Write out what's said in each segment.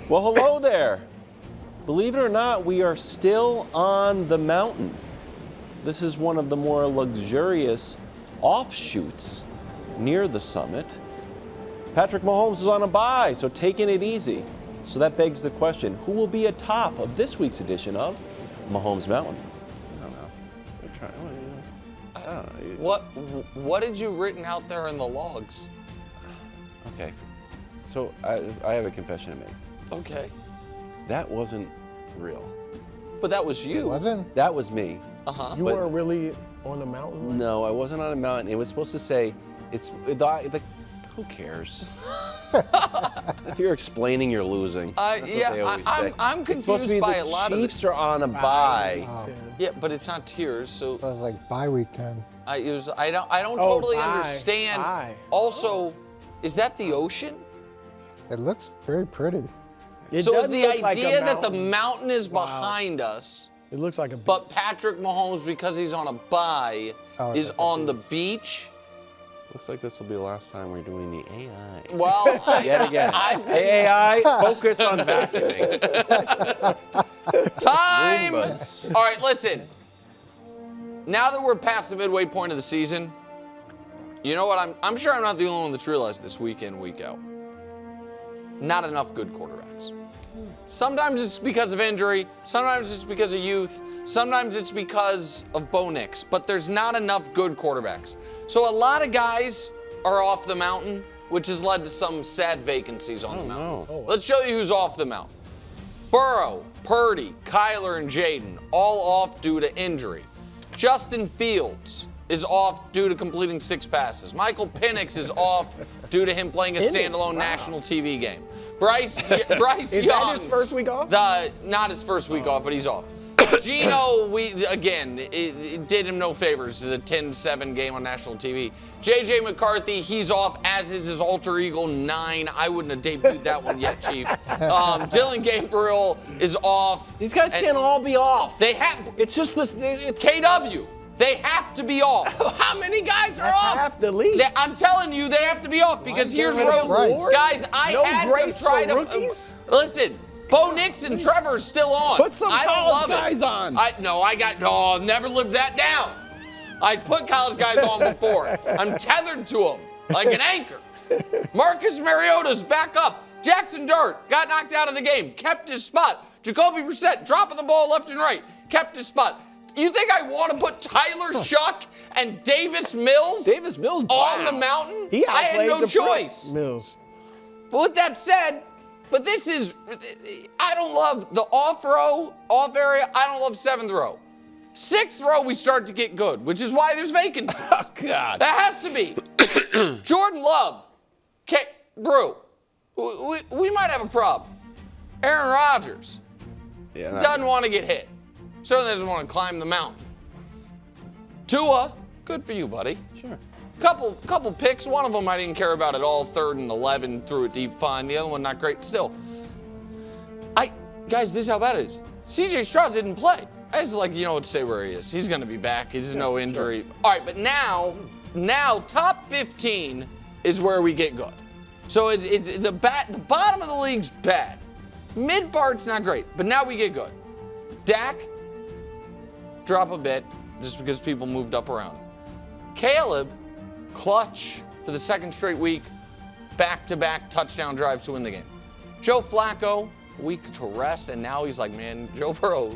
Well, hello there. Believe it or not, we are still on the mountain. This is one of the more luxurious offshoots near the summit. Patrick Mahomes is on a bye, so taking it easy. So that begs the question, who will be atop of this week's edition of Mahomes Mountain? I don't know. We're trying, I don't know. What did you written out there in the logs? Okay. So I have a confession to make. Okay. That wasn't real. But that was you. It wasn't? That was me. Uh-huh. You weren't really on a mountain? No, I wasn't on a mountain. It was supposed to say, who cares? If you're explaining, you're losing. That's what they always say. I'm It's supposed to confused be by the a lot of Chiefs are on a bye. Oh. Yeah, but it's not tears, so That was like bye week 10. I don't totally bye. understand. Bye. Also, is that the ocean? It looks very pretty. It So is does the look like a idea that the mountain. mountain is Wow. behind us, It looks like a. but Patrick Mahomes, because he's on a bye, Oh, is it's at the on the beach? Looks like this will be the last time we're doing the AI. Well, Yet again. Hey, AI, focus on vacuuming. time! Roombas. All right, listen. Now that we're past the midway point of the season, you know what? I'm sure I'm not the only one that's realized this week in, week out. Not enough good quarterbacks. Sometimes it's because of injury. Sometimes it's because of youth. Sometimes it's because of Bo Nix. But there's not enough good quarterbacks. So a lot of guys are off the mountain, which has led to some sad vacancies on the mountain. no. Let's show you who's off the mountain. Burrow, Purdy, Kyler, and Jaden, all off due to injury. Justin Fields is off due to completing 6 passes. Michael Penix is off due to him playing a standalone national TV game. Bryce Is Young. that his first week off? Not his first week off, but he's off. Gino, it did him no favors, the 10-7 game on national TV. J.J. McCarthy, he's off, as is his alter ego 9. I wouldn't have debuted that one yet, Chief. Dylan Gabriel is off. These guys can't all be off. They have. It's just this. It's KW. They have to be off. how many guys are That's off? half the league. I'm telling you, they have to be off because Why here's get rid of road. Bryce? Guys, I No had grace to try for to rookies? Listen. Bo Nix and Trevor's still on. Put some I don't college love guys it. on. I've never lived that down. I put college guys on before. I'm tethered to them like an anchor. Marcus Mariota's back up. Jackson Dart got knocked out of the game, kept his spot. Jacoby Brissett dropping the ball left and right, kept his spot. You think I want to put Tyler Shuck and Davis Mills on the mountain? He I had outplayed no the choice. Prince Mills. But with that said, I don't love the off area. I don't love 7th row. 6th row, we start to get good, which is why there's vacancies. Oh, God. That has to be. Jordan Love, Brew, we might have a problem. Aaron Rodgers doesn't want to get hit. Certainly doesn't want to climb the mountain. Tua, good for you, buddy. Sure. Couple picks. One of them I didn't care about at all. 3rd and 11, threw it deep fine. The other one not great. Still, guys, this is how bad it is. C.J. Stroud didn't play. I was like, let's say where he is. He's going to be back. He's no injury. Sure. All right, but now top 15 is where we get good. So it's the bottom of the league's bad. Mid part's not great, but now we get good. Dak, drop a bit just because people moved up around. Caleb, clutch for the 2nd straight week, back-to-back touchdown drives to win the game. Joe Flacco, week to rest, and now he's like, man, Joe Burrow,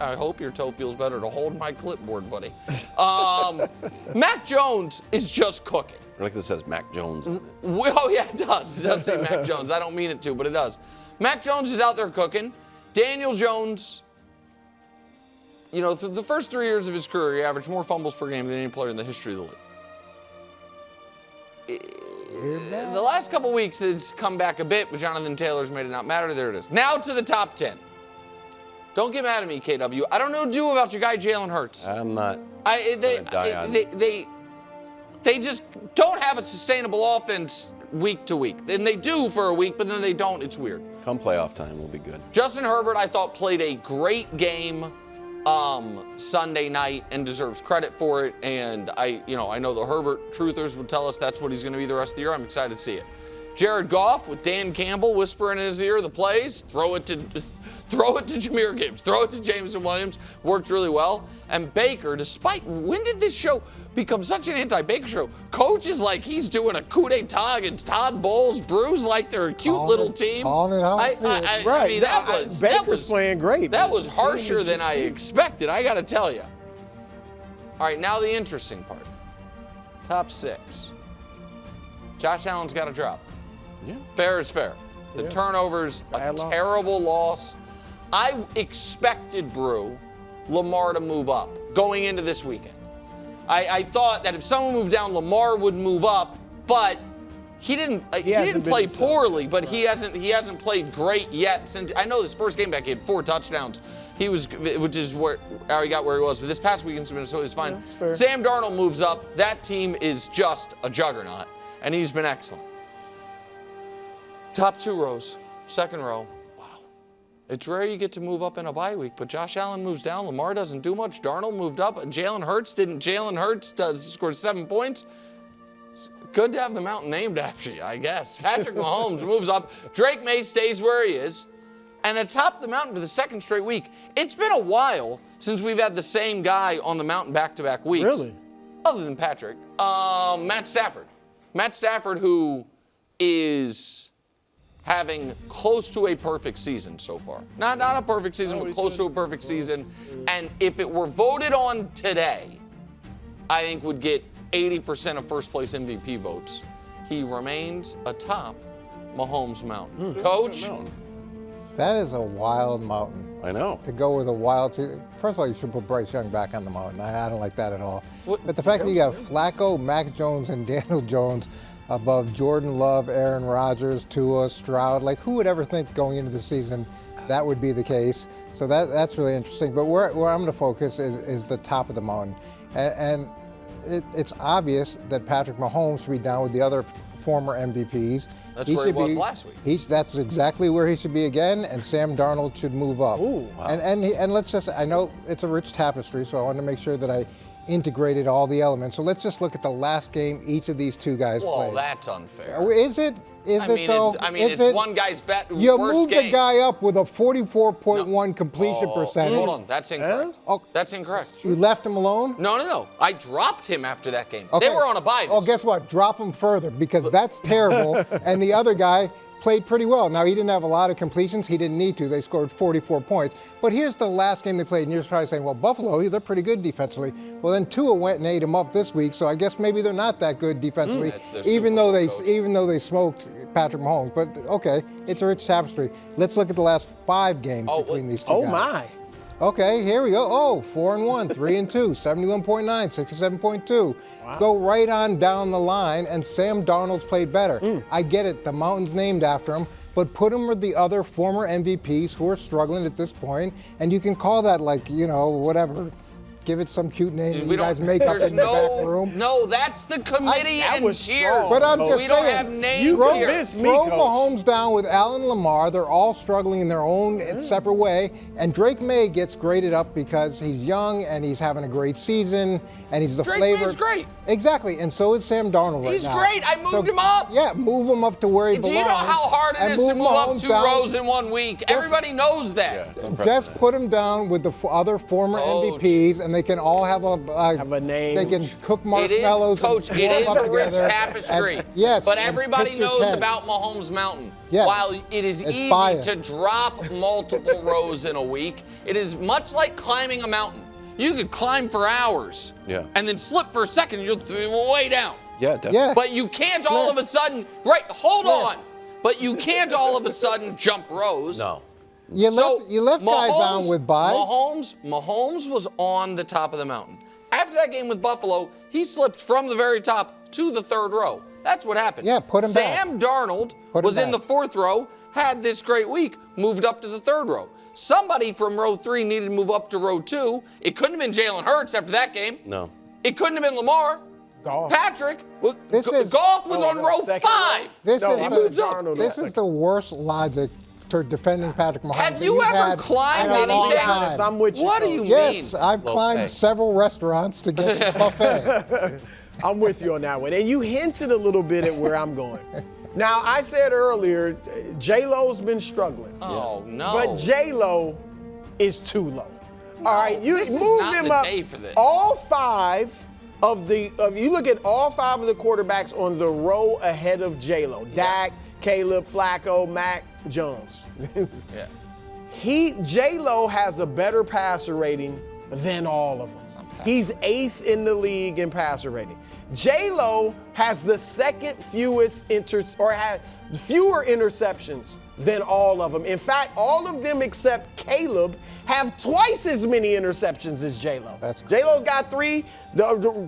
I hope your toe feels better to hold my clipboard, buddy. Mac Jones is just cooking. I like this says Mac Jones on it. Oh, yeah, it does. It does say Mac Jones. I don't mean it to, but it does. Mac Jones is out there cooking. Daniel Jones, through the first 3 years of his career, he averaged more fumbles per game than any player in the history of the league. The last couple weeks, it's come back a bit, but Jonathan Taylor's made it not matter. There it is. Now to the top 10. Don't get mad at me, KW. I don't know what to do about your guy, Jalen Hurts. I'm not. They just don't have a sustainable offense week to week. And they do for a week, but then they don't. It's weird. Come playoff time, we'll be good. Justin Herbert, I thought, played a great game Sunday night and deserves credit for it. And I know the Herbert truthers would tell us that's what he's going to be the rest of the year. I'm excited to see it. Jared Goff with Dan Campbell whispering in his ear the plays. Throw it to Jahmyr Gibbs. Throw it to Jameson Williams. Worked really well. And Baker, despite, when did this show become such an anti-Baker show? Coach is like he's doing a coup d'etat against Todd Bowles. Brews like they're a cute little team. Calling it how I see it. I mean, that was playing great. That was harsher than I expected, I got to tell you. All right, now the interesting part. Top 6. Josh Allen's got to drop. Yeah. Fair is fair. The turnovers, a terrible loss. I expected, Brew, Lamar to move up going into this weekend. I thought that if someone moved down, Lamar would move up, but he didn't play poorly, but he hasn't played great yet. Since I know his first game back, he had 4 touchdowns. Which is how he got where he was. But this past weekend, Minnesota is fine. Yeah, Sam Darnold moves up. That team is just a juggernaut, and he's been excellent. Top 2 rows, second row. Wow. It's rare you get to move up in a bye week, but Josh Allen moves down. Lamar doesn't do much. Darnold moved up. Jalen Hurts didn't. Jalen Hurts scored 7 points. It's good to have the mountain named after you, I guess. Patrick Mahomes moves up. Drake May stays where he is. And atop the mountain for the second straight week. It's been a while since we've had the same guy on the mountain back-to-back weeks. Really? Other than Patrick. Matt Stafford. Matt Stafford, who is having close to a perfect season so far. Not a perfect season, but close to a perfect season. And if it were voted on today, I think would get 80% of first place MVP votes. He remains atop Mahomes Mountain. Coach? That is a wild mountain. I know. To go with a wild team. First of all, you should put Bryce Young back on the mountain. I don't like that at all. But the fact that you got Flacco, Mac Jones, and Daniel Jones above Jordan Love, Aaron Rodgers, Tua, Stroud, like who would ever think going into the season that would be the case? So that's really interesting. But where I'm going to focus is the top of the mountain. And it's obvious that Patrick Mahomes should be down with the other former MVPs. That's where he was last week. That's exactly where he should be again, and Sam Darnold should move up. Ooh, wow. And let's just, I know it's a rich tapestry, so I want to make sure that I integrated all the elements. So let's just look at the last game each of these 2 guys played. Well, that's unfair. Is it? It's one guy's You worst moved game. the guy up with a 44.1 completion percentage. Hold on, that's incorrect. Oh. That's incorrect. You left him alone? No. I dropped him after that game. Okay. They were on a bye. Oh, guess what? Drop him further because that's terrible. And the other guy played pretty well. Now, he didn't have a lot of completions. He didn't need to. They scored 44 points. But here's the last game they played, and you're probably saying, well, Buffalo, they're pretty good defensively. Well, then Tua went and ate him up this week, so I guess maybe they're not that good defensively, even though they smoked Patrick Mahomes. But, okay, it's a rich tapestry. Let's look at the last 5 games between these 2 guys. Oh, my. Okay, here we go. Oh, 4-1, 3-2, 71.9, 67.2. Wow. Go right on down the line, and Sam Darnold's played better. I get it, the mountain's named after him, but put him with the other former MVPs who are struggling at this point, and you can call that like, whatever. Give it some cute name that you guys make up in the back room. No, that's the committee and cheers. But I'm just we saying, don't have names you here. convinced me, throw Coach. Mahomes down with Allen Lamar. They're all struggling in their own separate way. And Drake May gets graded up because he's young and he's having a great season and he's the Drake flavor. May's great. Exactly, and so is Sam Darnold right He's now. great. I moved him up. Yeah, move him up to where he Do belongs. you know how hard it is to move up Mahomes 2 down. rows in 1 week? Everybody knows that. Just put him down with the other former MVPs, and they can all have a name. They can cook marshmallows. Coach, and it is warm up a rich together. tapestry. And, yes, but and everybody picture knows 10. about Mahomes Mountain. Yes. While it is It's easy biased. to drop multiple rows in a week, it is much like climbing a mountain. You could climb for hours, and then slip for a second, and you're way down. Yeah, definitely. Yeah. But you can't all of a sudden, hold on. But you can't all of a sudden jump rows. No. You left guys down with buys. Mahomes was on the top of the mountain. After that game with Buffalo, he slipped from the very top to the 3rd row. That's what happened. Yeah, put him back. Sam Darnold Put him was in the back. 4th row, had this great week, moved up to the 3rd row. Somebody from row 3 needed to move up to row 2. It couldn't have been Jalen Hurts after that game. No. It couldn't have been Lamar. Goff. Patrick. This is- Goff was on row 5. This No, is he the- moved up. This is the worst logic for defending Patrick Mahomes. Have that you you've ever had climbed in a long anything? time. I'm with you. What do Coach. you mean? Yes, I've climbed pay. several restaurants to get to the buffet. I'm with you on that one. And you hinted a little bit at where I'm going. Now, I said earlier, J-Lo's been struggling. Oh, no. But J-Lo is too low. All right, you this is move not him the up. day for this. All five you look at all five of the quarterbacks on the row ahead of J-Lo. Dak, Caleb, Flacco, Mac Jones. Yeah. J-Lo has a better passer rating than all of them. He's 8th in the league in passer rating. J-Lo has the second fewest has fewer interceptions than all of them. In fact, all of them except Caleb have twice as many interceptions as J-Lo. J-Lo's got 3,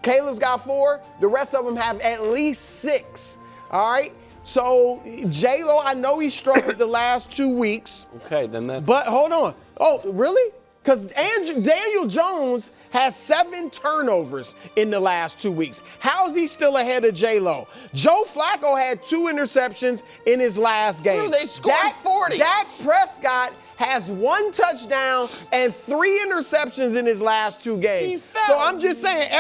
Caleb's got 4, the rest of them have at least 6. All right? So J-Lo, I know he struggled the last 2 weeks. Okay, then that's. But hold on. Oh, really? Because Daniel Jones has 7 turnovers in the last 2 weeks. How is he still ahead of J-Lo? Joe Flacco had 2 interceptions in his last game. Dude, they scored 40. Dak Prescott has 1 touchdown and 3 interceptions in his last 2 games. He fell. So I'm just saying,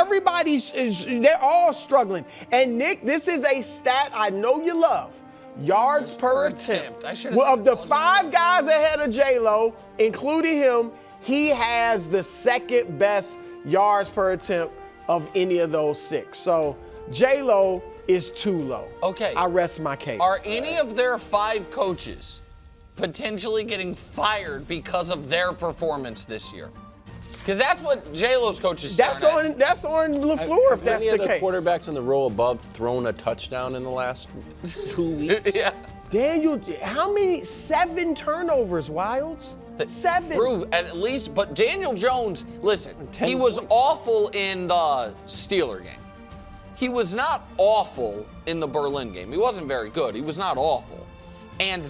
they're all struggling. And Nick, this is a stat I know you love. Yards per attempt. Well, of the 5 guys ahead of J-Lo, including him, he has the second best yards per attempt of any of those 6. So J-Lo is too low. Okay. I rest my case. Are any of their 5 coaches potentially getting fired because of their performance this year? Because that's what J-Lo's coach is That's on LaFleur if that's the Have any case. of the quarterbacks in the row above thrown a touchdown in the last 2 weeks? Yeah. Daniel, how many? 7 turnovers, Wildes. 7. Prove at least, but Daniel Jones, listen, he was awful in the Steeler game. He was not awful in the Berlin game. He wasn't very good. He was not awful. And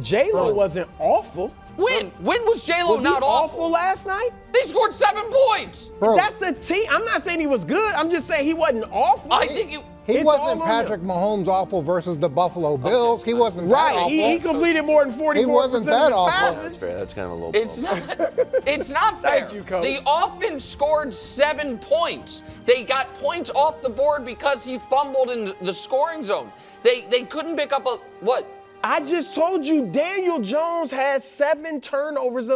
J-Lo wasn't awful. When was J-Lo not awful last night? They scored 7 points. Bro, That's a team. I'm not saying he was good. I'm just saying he wasn't awful. I think he It's wasn't all on Patrick Mahomes awful versus the Buffalo Bills. He wasn't that Right, awful. he completed more than 44% He wasn't of that his awful. passes. That's fair. That's kind of a low. It's not fair. Thank you, Coach. The offense scored 7 points. They got points off the board because he fumbled in the scoring zone. They couldn't pick up what? I just told you Daniel Jones had 7 turnovers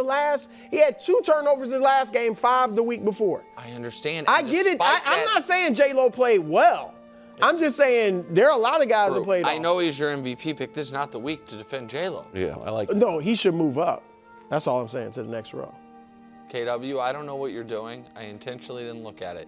he had 2 turnovers his last game, 5 the week before. I understand. I get it. I'm not saying J-Lo played well. I'm just saying there are a lot of guys who played I awful. know he's your MVP pick. This is not the week to defend J-Lo. Yeah, I like. No, he should move up. That's all I'm saying, to the next row. KW, I don't know what you're doing. I intentionally didn't look at it.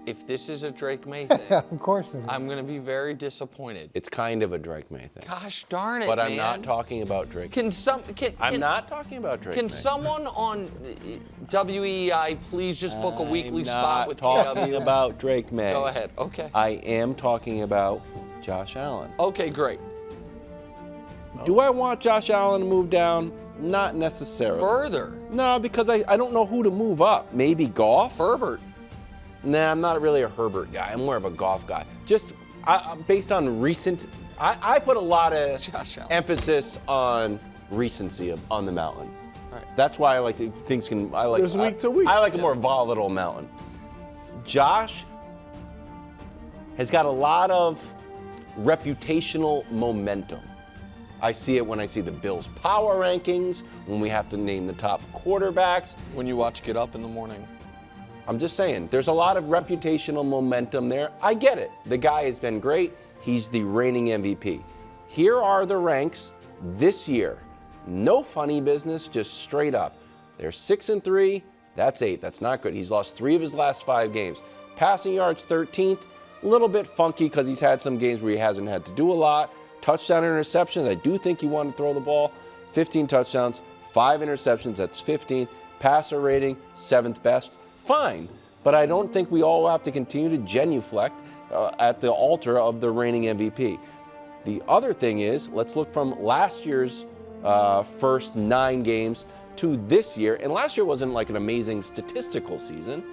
If this is a Drake May thing, Of course it is. I'm going to be very disappointed. It's kind of a Drake May thing. Gosh darn it, But man. I'm not talking about Drake. I'm not talking about Drake. Can May. someone on WEI please just book a weekly spot with I'm not talking KW? about Drake May. Go ahead. Okay. I am talking about Josh Allen. Okay, great. Do I want Josh Allen to move down? Not necessarily. Further. No, because I don't know who to move up. Maybe Goff? Herbert. Nah, I'm not really a Herbert guy. I'm more of a Goff guy. Just based on recent, I put a lot of Josh Allen. emphasis on recency on the mountain. Right. That's why I like things can. I like This week to week. I like a more volatile mountain. Josh has got a lot of reputational momentum. I see it when I see the Bills' power rankings, when we have to name the top quarterbacks. When you watch Get Up in the morning. I'm just saying, there's a lot of reputational momentum there. I get it. The guy has been great. He's the reigning MVP. Here are the ranks this year. No funny business, just straight up. They're 6-3. That's 8. That's not good. He's lost 3 of his last 5 games. Passing yards, 13th. A little bit funky because he's had some games where he hasn't had to do a lot. Touchdown interceptions, I do think he wanted to throw the ball. 15 touchdowns, 5 interceptions, that's 15. Passer rating, 7th best. Fine, but I don't think we all have to continue to genuflect at the altar of the reigning MVP. The other thing is, let's look from last year's first 9 games to this year. And last year wasn't like an amazing statistical season.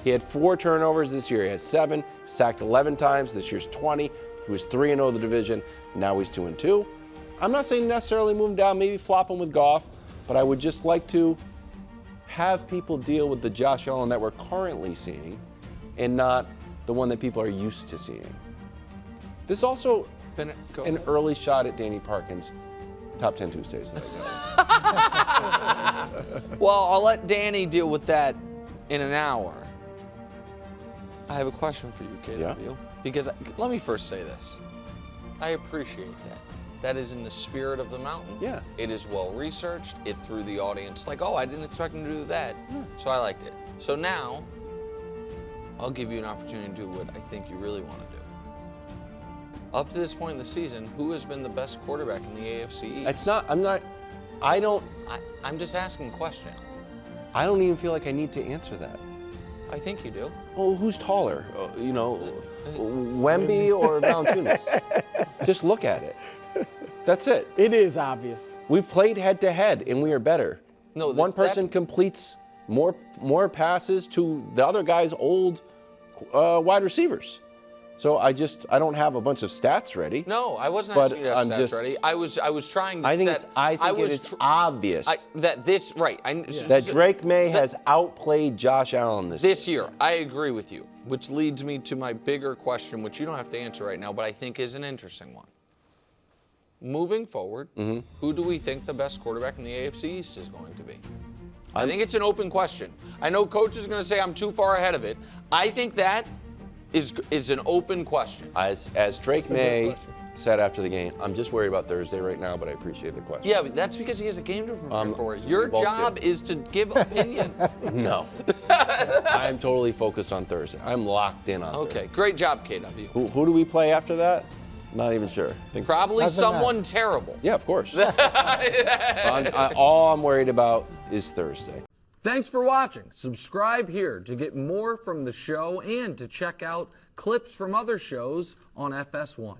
He had 4 turnovers this year. He has 7, sacked 11 times. This year's 20. He was 3-0 the division. Now he's 2-2. I'm not saying necessarily move him down, maybe flop him with Goff, but I would just like to have people deal with the Josh Allen that we're currently seeing and not the one that people are used to seeing. This also an early shot at Danny Parkins. Top 10 Tuesdays that I got. Well, I'll let Danny deal with that in an hour. I have a question for you, KW. Yeah? Because let me first say this. I appreciate that. That is in the spirit of the mountain. Yeah. It is well researched. It threw the audience like, oh, I didn't expect him to do that. So I liked it. So now, I'll give you an opportunity to do what I think you really want to do. Up to this point in the season, who has been the best quarterback in the AFC East? I'm just asking a question. I don't even feel like I need to answer that. I think you do. Oh, who's taller? Wemby or Valanciunas? Just look at it. That's it. It is obvious. We've played head to head, and we are better. No, one person completes more passes to the other guy's old wide receivers. So I don't have a bunch of stats ready. No, I wasn't asking you to have stats ready. I was trying to I think it is obvious that Drake May has outplayed Josh Allen this year. I agree with you, which leads me to my bigger question, which you don't have to answer right now, but I think is an interesting one. Moving forward, who do we think the best quarterback in the AFC East is going to be? I think it's an open question. I know Coach is going to say I'm too far ahead of it. I think that is an open question. As Drake May said after the game, I'm just worried about Thursday right now, but I appreciate the question. Yeah, but that's because he has a game to prepare for. Your job is to give opinions. No. I'm totally focused on Thursday. I'm locked in on Thursday. Okay, great job, KW. Who do we play after that? Not even sure. Probably someone terrible. Yeah, of course. All I'm worried about is Thursday. Thanks for watching. Subscribe here to get more from the show and to check out clips from other shows on FS1.